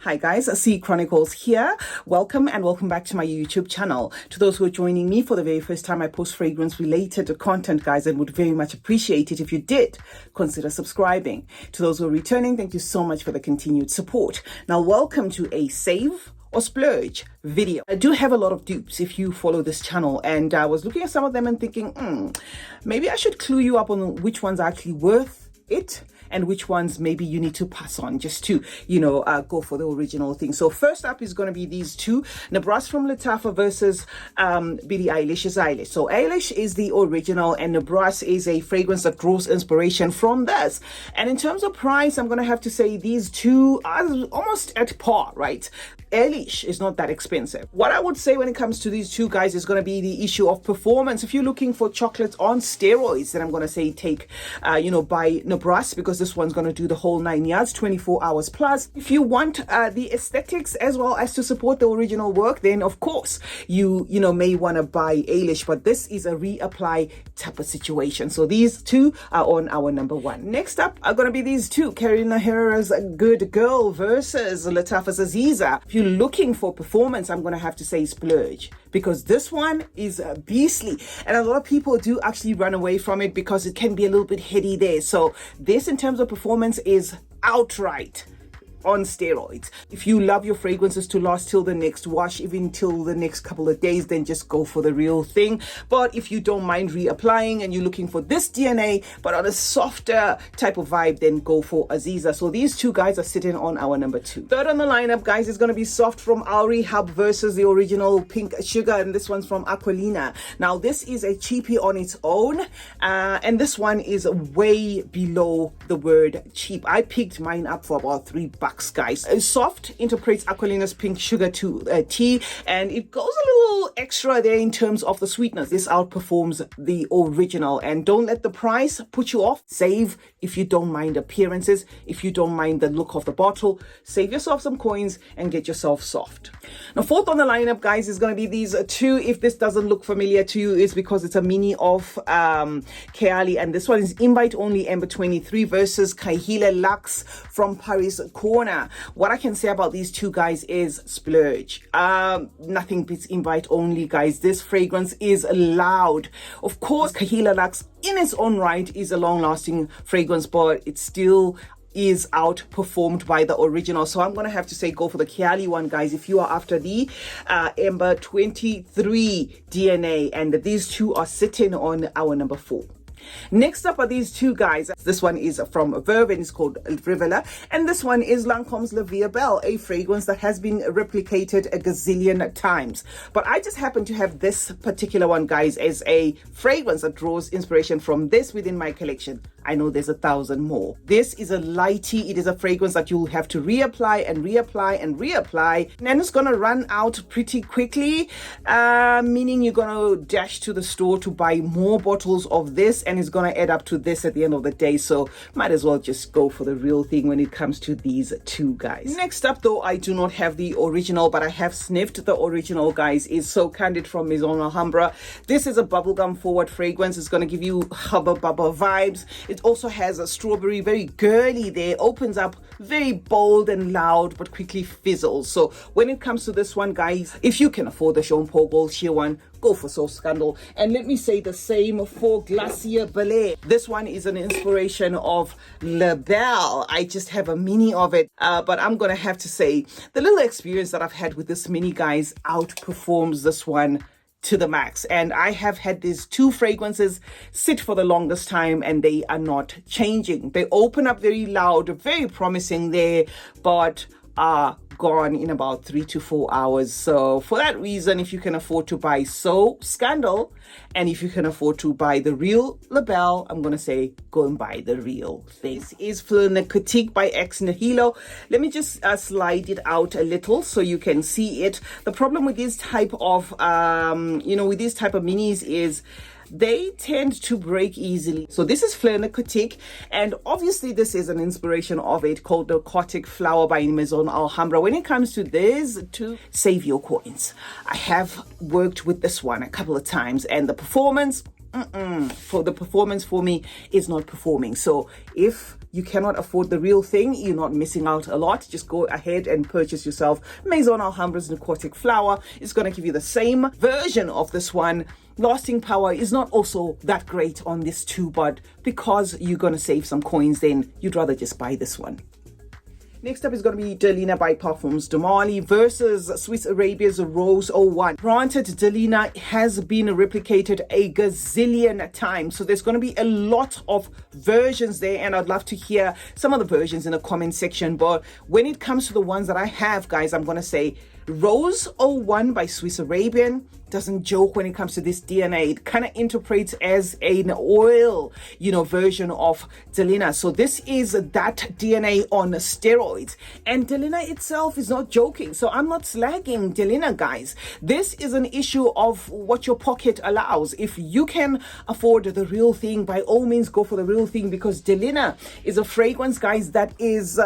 Hi guys, CeeChronicles here. Welcome and welcome back to my YouTube channel. To those who are joining me for the very first time, I post fragrance related content, guys, and would very much appreciate it if you did consider subscribing. To those who are returning, thank you so much for the continued support. Now, welcome to a save or splurge video. I do have a lot of dupes if you follow this channel, and I was looking at some of them and thinking, maybe I should clue you up on which ones are actually worth it and which ones maybe you need to pass on just to, go for the original thing. So first up is going to be these two, Nebras from Lattafa versus Billie Eilish's Eilish. So Eilish is the original and Nebras is a fragrance that draws inspiration from this. And in terms of price, I'm going to have to say these two are almost at par, right? Eilish is not that expensive. What I would say when it comes to these two guys is going to be the issue of performance. If you're looking for chocolates on steroids, then I'm going to say take, buy Nebras, because this one's going to do the whole 9 yards, 24 hours plus. If you want the aesthetics as well as to support the original work, then of course you may want to buy Eilish, but this is a reapply type of situation. So these two are on our number one. Next up are going to be these two, Carolina Herrera's Good Girl versus Lattafa's Aziza. If you're looking for performance, I'm going to have to say Splurge, because this one is beastly, and a lot of people do actually run away from it because it can be a little bit heady there. So this, in terms of performance, is outright on steroids. If you love your fragrances to last till the next wash, even till the next couple of days, then just go for the real thing. But if you don't mind reapplying and you're looking for this DNA but on a softer type of vibe, then go for Aziza. So these two guys are sitting on our number two. Third on the lineup, guys, is going to be Soft from RIVE versus the original Pink Sugar, and this one's from Aquilina. Now this is a cheapie on its own, and this one is way below the word cheap. I picked mine up for about $3, guys. Soft interprets Aquilina's Pink Sugar to tea, and it goes a little extra there in terms of the sweetness. This outperforms the original, and don't let the price put you off. Save if you don't mind appearances, if you don't mind the look of the bottle. Save yourself some coins and get yourself Soft. Now, fourth on the lineup, guys, is going to be these two. If this doesn't look familiar to you, it's because it's a mini of Keali, and this one is invite only Amber 23 versus Kahila Lux from Paris Corner. What I can say about these two guys is Splurge. Nothing beats invite only, guys. This fragrance is loud. Of course, Kahila Lux in its own right is a long-lasting fragrance, but it still is outperformed by the original. So I'm going to have to say go for the Keali one, guys, if you are after the Amber 23 DNA, and these two are sitting on our number 4. Next up are these two guys. This one is from Verve and it's called Rivella, and this one is Lancome's La Vie Belle, a fragrance that has been replicated a gazillion times. But I just happen to have this particular one, guys, as a fragrance that draws inspiration from this within my collection. I know there's 1,000 more. This is a lighty. It is a fragrance that you'll have to reapply and reapply and reapply, and it's gonna run out pretty quickly, meaning you're gonna dash to the store to buy more bottles of this, and it's gonna add up to this at the end of the day. So might as well just go for the real thing when it comes to these two guys. Next up, though, I do not have the original, but I have sniffed the original, guys, is So Candid from Maison Alhambra. This is a bubblegum forward fragrance. It's gonna give you hubba bubba vibes. It also has a strawberry, very girly there, opens up very bold and loud, but quickly fizzles. So when it comes to this one, guys, if you can afford the Jean Paul Gaultier one, go for So Scandal. And let me say the same for Glacier Ballet. This one is an inspiration of La Belle. I just have a mini of it, but I'm gonna have to say the little experience that I've had with this mini, guys, outperforms this one to the max. And I have had these two fragrances sit for the longest time, and they are not changing. They open up very loud, very promising there, but are gone in about 3 to 4 hours. So for that reason, if you can afford to buy So Scandal, and if you can afford to buy the real La Belle, I'm gonna say go and buy the real thing. This is Fleur Critique by Ex Nihilo. Let me just slide it out a little so you can see it. The problem with this type of with these type of minis is they tend to break easily. So this is Fleur Critique, and obviously this is an inspiration of it called the Aquatic Flower by Maison Alhambra. When it comes to this, to save your coins, I have worked with this one a couple of times, and the performance for me is not performing. So if you cannot afford the real thing, you're not missing out a lot. Just go ahead and purchase yourself Maison Alhambra's Narcotic Flower. It's going to give you the same version of this one. Lasting power is not also that great on this too, but because you're going to save some coins, then you'd rather just buy this one. Next up is going to be Delina by Parfums de Marly versus Swiss Arabia's Rose 01. Granted, Delina has been replicated a gazillion times, so there's going to be a lot of versions there, and I'd love to hear some of the versions in the comment section. But when it comes to the ones that I have, guys, I'm going to say Rose 01 by Swiss Arabian doesn't joke when it comes to this DNA. It kind of interprets as an oil, version of Delina. So this is that DNA on steroids. And Delina itself is not joking. So I'm not slagging Delina, guys. This is an issue of what your pocket allows. If you can afford the real thing, by all means, go for the real thing, because Delina is a fragrance, guys, that is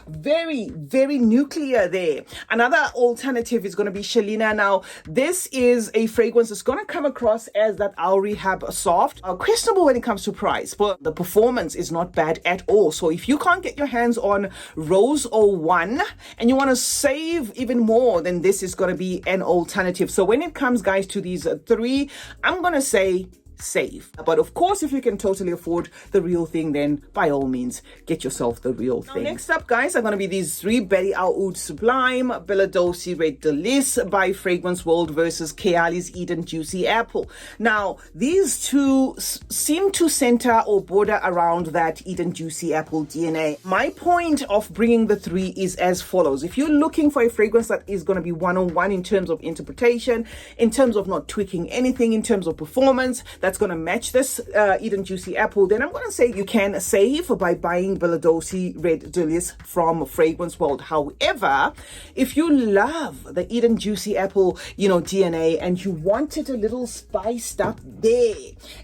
very, very nuclear there. Another alternative is going to be Shelina. Now, this is a fragrance that's going to come across as that RIVE soft, questionable when it comes to price, but the performance is not bad at all. So if you can't get your hands on Rose 01 and you want to save even more, then this is going to be an alternative. So when it comes, guys, to these three, I'm going to say save. But of course, if you can totally afford the real thing, then by all means get yourself the real thing. Next up, guys, are going to be these three: Betty Oud Sublime, Bilodosi Red Delice by Fragrance World versus Kayali's Eden Juicy Apple. Now, these two seem to center or border around that Eden Juicy Apple DNA. My point of bringing the three is as follows. If you're looking for a fragrance that is going to be one-on-one in terms of interpretation, in terms of not tweaking anything, in terms of performance, that's going to match this Eden Juicy Apple, then I'm going to say you can save by buying Bilodosi Red Delice from Fragrance World. However, if you love the Eden Juicy Apple, DNA, and you want it a little spiced up there,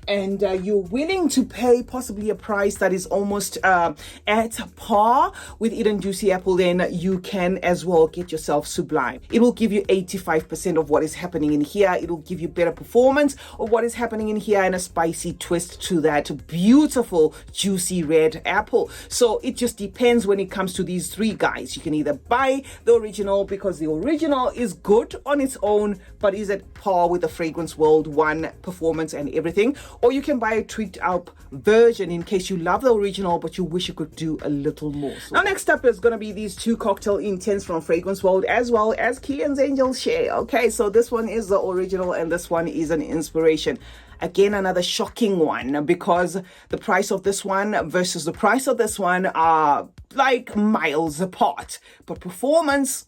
and you're willing to pay possibly a price that is almost at par with Eden Juicy Apple, then you can as well get yourself Sublime. It will give you 85% of what is happening in here. It will give you better performance of what is happening in here, and a spicy twist to that beautiful juicy red apple. So it just depends when it comes to these three, guys. You can either buy the original, because the original is good on its own, but is at par with the Fragrance World one performance and everything, or you can buy a tweaked up version in case you love the original but you wish you could do a little more. So now next up is going to be these two cocktail intents from Fragrance World, as well as Kian's Angel Share. Okay, so this one is the original and this one is an inspiration. Again, another shocking one, because the price of this one versus the price of this one are like miles apart, but performance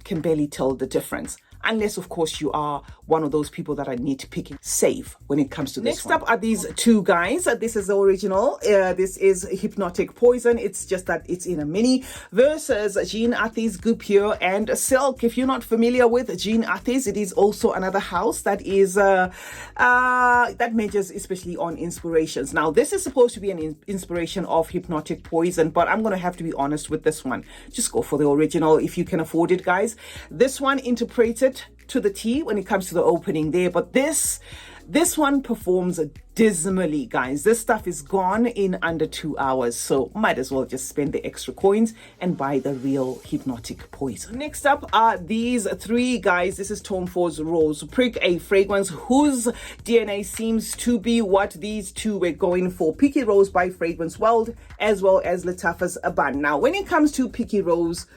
can barely tell the difference. Unless, of course, you are one of those people that are nitpicking. Save when it comes to this. Next up are these two, guys. This is the original. This is Hypnotic Poison. It's just that it's in a mini, versus Jean Arthis Goupure and Silk. If you're not familiar with Jean Arthis, it is also another house that is that majors especially on inspirations. Now, this is supposed to be an inspiration of Hypnotic Poison, but I'm going to have to be honest with this one. Just go for the original if you can afford it, guys. This one interpreted to the T when it comes to the opening there, but this one performs dismally, guys. This stuff is gone in under 2 hours, so might as well just spend the extra coins and buy the real Hypnotic Poison. Next up are these three, guys. This is Tom Ford's Rose Prick, a fragrance whose DNA seems to be what these two were going for. Picky Rose by Fragrance World, as well as Lattafa's Aban. Now, when it comes to Picky Rose,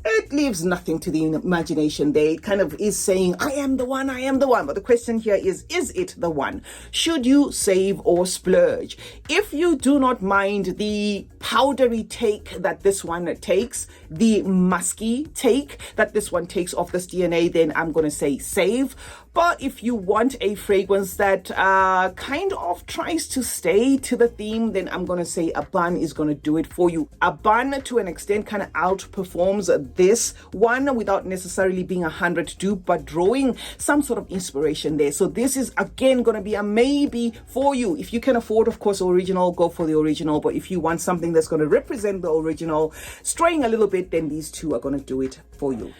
it leaves nothing to the imagination there. It kind of is saying, I am the one, I am the one. But the question here is it the one? Should you save or splurge? If you do not mind the powdery take that this one takes, the musky take that this one takes off this DNA, then I'm going to say save. But if you want a fragrance that kind of tries to stay to the theme, then I'm going to say Aban is going to do it for you. Aban, to an extent, kind of outperforms this one without necessarily being 100 dupe, but drawing some sort of inspiration there. So this is, again, going to be a maybe for you. If you can afford, of course, original, go for the original. But if you want something that's going to represent the original, straying a little bit, then these two are going to do it for you.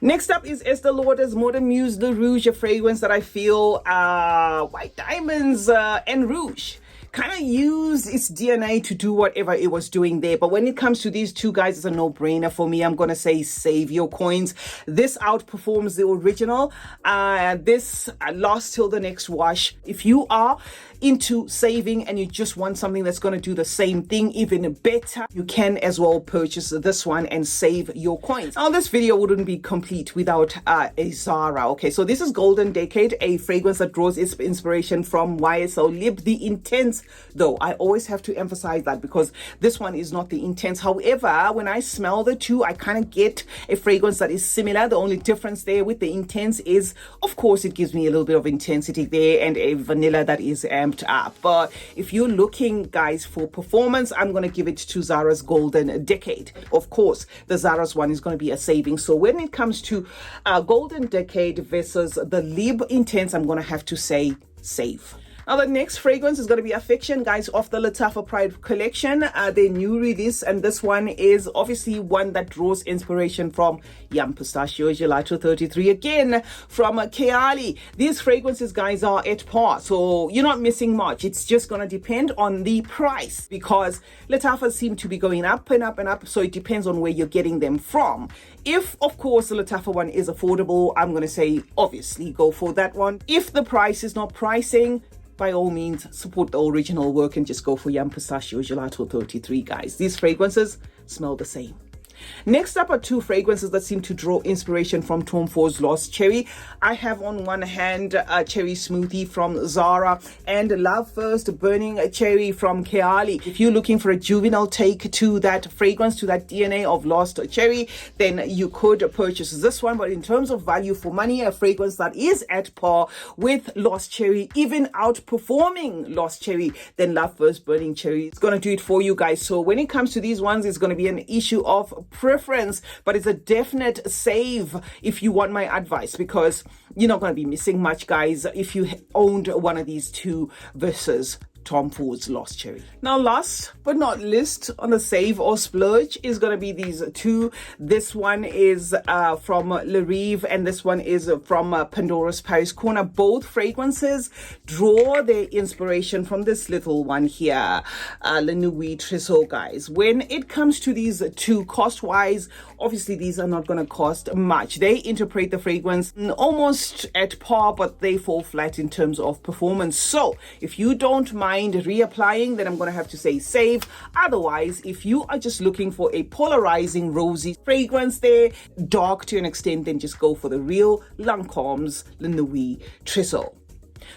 Next up is Estée Lauder's Modern Muse Le Rouge, a fragrance that I feel white diamonds and rouge kind of used its DNA to do whatever it was doing there. But when it comes to these two guys, it's a no-brainer for me. I'm going to say save your coins. This outperforms the original. This lasts till the next wash. If you are into saving and you just want something that's going to do the same thing, even better, you can as well purchase this one and save your coins. Now, this video wouldn't be complete without a Zara. Okay, so this is Golden Decade, a fragrance that draws its inspiration from YSL Lib. The Intense, though, I always have to emphasize that because this one is not the Intense. However, when I smell the two, I kind of get a fragrance that is similar. The only difference there with the Intense is, of course, it gives me a little bit of intensity there and a vanilla that is amped up. But if you're looking, guys, for performance, I'm going to give it to Zara's Golden Decade. Of course, the Zara's one is going to be a saving. So when it comes to Golden Decade versus the Lib Intense, I'm going to have to say save. Now, the next fragrance is going to be Affection, guys, of the Lattafa Pride collection, their new release. And this one is obviously one that draws inspiration from Yum Pistachio Gelato 33, again from Keali. These fragrances, guys, are at par, so you're not missing much. It's just going to depend on the price because Lattafas seem to be going up and up and up, so it depends on where you're getting them from. If, of course, the Lattafa one is affordable, I'm going to say, obviously, go for that one. If the price is not pricing, by all means, support the original work and just go for Yum Pistachio Gelato 33, guys. These fragrances smell the same. Next up are two fragrances that seem to draw inspiration from Tom Ford's Lost Cherry. I have on one hand Cherry Smoothie from Zara and Love First Burning Cherry from Keali. If you're looking for a juvenile take to that fragrance, to that DNA of Lost Cherry, then you could purchase this one. But in terms of value for money, a fragrance that is at par with Lost Cherry, even outperforming Lost Cherry, then Love First Burning Cherry. It's going to do it for you guys. So when it comes to these ones, it's going to be an issue of preference, but it's a definite save if you want my advice, because you're not going to be missing much, guys, if you owned one of these two versus Tom Ford's Lost Cherry. Now, last but not least on the save or splurge is going to be these two. This one is from RIVE and this one is from Pandora's Paris Corner. Both fragrances draw their inspiration from this little one here, Le Nuit Trousseau, guys. When it comes to these two, cost-wise, obviously these are not going to cost much. They interpret the fragrance almost at par, but they fall flat in terms of performance. So if you don't mind reapplying, then I'm going to have to say save. Otherwise, if you are just looking for a polarizing rosy fragrance there, dark to an extent, then just go for the real Lancome's Le Nuit Trousseau.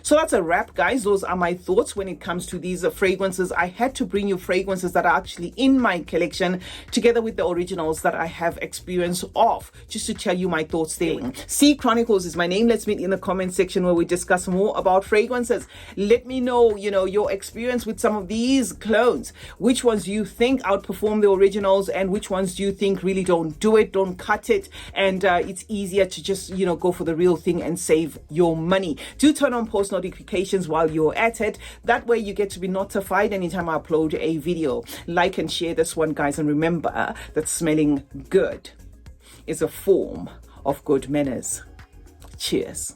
So that's a wrap, guys. Those are my thoughts when it comes to these fragrances. I had to bring you fragrances that are actually in my collection together with the originals that I have experience of, just to tell you my thoughts there. CeeChronicles is my name. Let's meet in the comment section where we discuss more about fragrances. Let me know, your experience with some of these clones. Which ones do you think outperform the originals and which ones do you think really don't do it, don't cut it, and it's easier to just, go for the real thing and save your money. Do turn on post notifications while you're at it. That way you get to be notified anytime I upload a video. Like and share this one, guys, and remember that smelling good is a form of good manners. Cheers.